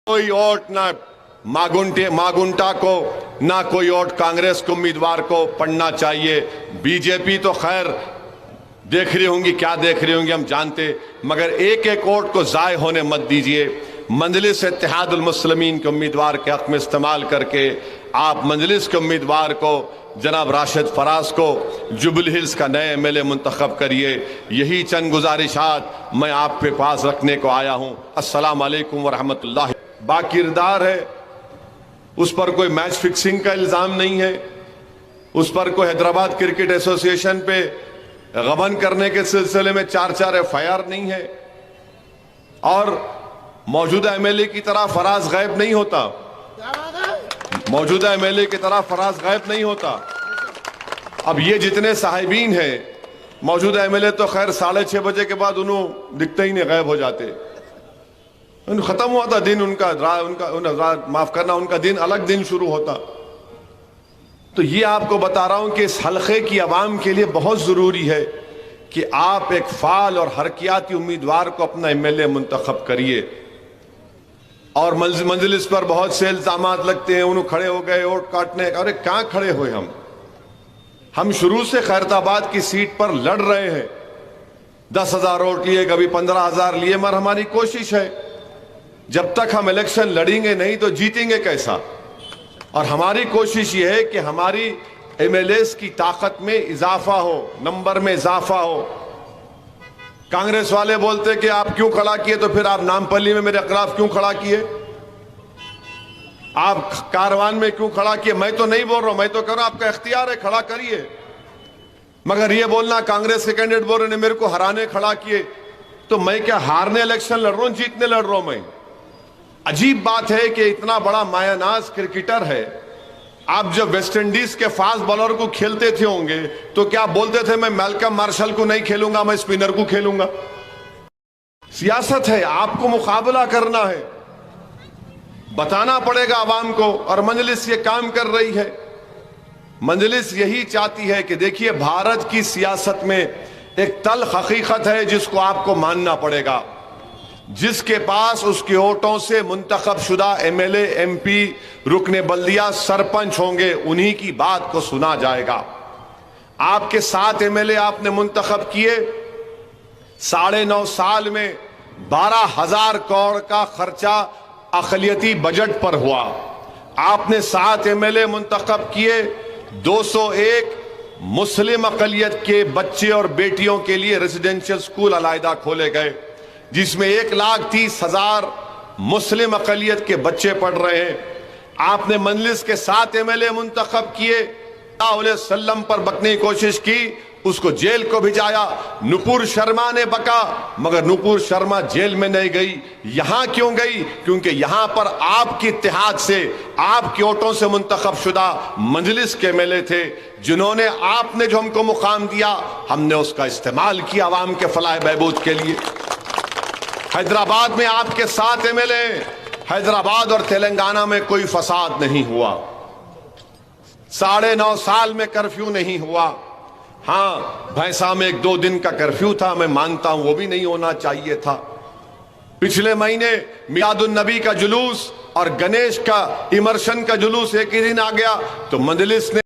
कोई वोट ना मागुंटा को, ना कोई वोट कांग्रेस के उम्मीदवार को पड़ना चाहिए। बीजेपी तो खैर देख रही होंगी, क्या देख रही होंगी हम जानते, मगर एक एक वोट को जाय होने मत दीजिए। मजलिस इत्तेहादुल मुस्लिमीन के उम्मीदवार के हक में इस्तेमाल करके आप मजलिस के उम्मीदवार को जनाब राशिद फराज को जुबली हिल्स का नए एमएलए मुंतखब करिए। यही चंद गुजारिशात मैं आपके पास रखने को आया हूँ। अस्सलाम वालेकुम वरहमतुल्लाह। बाकिरदार है, उस पर कोई मैच फिक्सिंग का इल्ज़ाम नहीं है, उस पर कोई हैदराबाद क्रिकेट एसोसिएशन पे गबन करने के सिलसिले में 4 एफआईआर नहीं है, और मौजूदा एमएलए की तरह फराज गायब नहीं होता, मौजूदा एमएलए की तरह फराज गायब नहीं होता। अब ये जितने साहिबीन हैं, मौजूदा एमएलए तो खैर 6:30 बजे के बाद उन्होंने दिखते ही नहीं, गायब हो जाते। खत्म हुआ था दिन उनका, माफ करना, उनका दिन अलग दिन शुरू होता। तो ये आपको बता रहा हूं कि इस हलके की आवाम के लिए बहुत जरूरी है कि आप एक फाल और हरकियाती उम्मीदवार को अपना एमएलए मुंतखब करिए। और मंजिलिस पर बहुत से इल्जामात लगते हैं, उन्होंने खड़े हो गए वोट काटने। अरे कहां खड़े हुए हम शुरू से खैरताबाद की सीट पर लड़ रहे हैं। 10,000 वोट लिए, कभी 15,000 लिए, मगर हमारी कोशिश है जब तक हम इलेक्शन लड़ेंगे नहीं तो जीतेंगे कैसा। और हमारी कोशिश ये है कि हमारी एमएलएस की ताकत में इजाफा हो, नंबर में इजाफा हो। कांग्रेस वाले बोलते कि आप क्यों खड़ा किए, तो फिर आप नामपल्ली में मेरे खिलाफ क्यों खड़ा किए, आप कारवान में क्यों खड़ा किए। मैं तो नहीं बोल रहा हूं, मैं तो कह रहा हूं आपका इख्तियार है, खड़ा करिए। मगर ये बोलना कांग्रेस के कैंडिडेट बोल रहे ने मेरे को हराने खड़ा किए, तो मैं क्या हारने इलेक्शन लड़ रहा हूं, जीतने लड़ रहा हूं मैं। अजीब बात है कि इतना बड़ा मायानाज क्रिकेटर है, आप जब वेस्ट इंडीज के फास्ट बॉलर को खेलते थे होंगे तो क्या बोलते थे मैं मैल्कम मार्शल को नहीं खेलूंगा, मैं स्पिनर को खेलूंगा। सियासत है, आपको मुकाबला करना है, बताना पड़ेगा आवाम को। और मजलिस ये काम कर रही है। मजलिस यही चाहती है कि देखिए, भारत की सियासत में एक तल्ख हकीकत है जिसको आपको मानना पड़ेगा। जिसके पास उसके वोटों से मुंतखब शुदा एमएलए, एमपी, रुकने बल्दिया, सरपंच होंगे, उन्हीं की बात को सुना जाएगा। आपके 7 एमएलए आपने मुंतखब किए, 9.5 साल में 12,000 करोड़ का खर्चा अक़लियती बजट पर हुआ। आपने 7 एमएलए मुंतखब किए, 201 मुस्लिम अक़लियत के बच्चे और बेटियों के लिए रेजिडेंशियल स्कूल अलहदा खोले गए, जिसमें 1,30,000 मुस्लिम अक़लियत के बच्चे पढ़ रहे हैं। आपने मजलिस के 7 एमएलए मुंतखब किए, सल्लम पर बकने की कोशिश की, उसको जेल को भिजाया। नुपुर शर्मा ने बका, मगर नुपुर शर्मा जेल में नहीं गई। यहां क्यों गई? क्योंकि यहां पर आपकी इत्तेहाद से, आपके वोटों से मुंतखब शुदा मजलिस के एमएलए थे, जिन्होंने आपने जो हमको मुकाम दिया, हमने उसका इस्तेमाल किया आवाम के फलाह बहबूद के लिए। हैदराबाद में आपके 7 एमएलए, हैदराबाद और तेलंगाना में कोई फसाद नहीं हुआ, 9.5 साल में कर्फ्यू नहीं हुआ। हाँ, भैंसा में 1-2 दिन का कर्फ्यू था, मैं मानता हूं वो भी नहीं होना चाहिए था। पिछले महीने मिलादुन नबी का जुलूस और गणेश का इमर्शन का जुलूस एक ही दिन आ गया, तो मजलिस ने